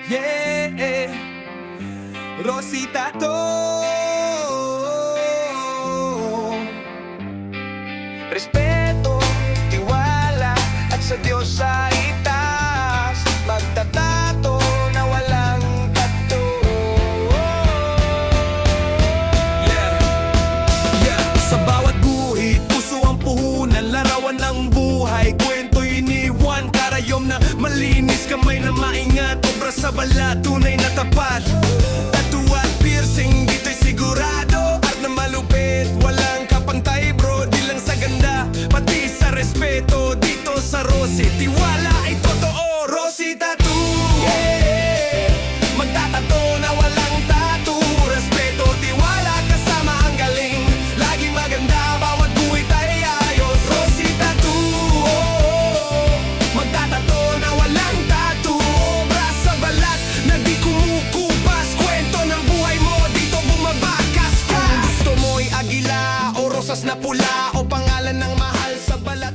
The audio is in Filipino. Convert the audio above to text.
Yeah, Rosita to. Respeto, tiwala, at sa Diyos sa itaas. Magtatato na walang tato. Yeah, sa bawat guhit, puso ang puhunan. Larawan ng buhay, kwento'y iniwan. Karayom na malinis, kamay na maingat. Obra sa balat, tunay na tapat. Tattoo at piercing, dito'y sigurado. Art na malupit, walang kapantay bro. Di lang sa ganda, pati sa respeto. Dito sa Rosie, tiwala ay totoo. Rosie Tattoo, yeah. Magtatato na walang tattoo. Respeto, tiwala, kasama ang galing. Laging maganda, bawat guhit ay ayos. Rosie Tattoo, oh. Magtatato na walang tattoo. Obra sa balat na di kumukupas. Kwento ng buhay mo, dito bumabakas ka. Kung gusto mo'y agila o rosas na pula, o pangalan ng mahal sa balat,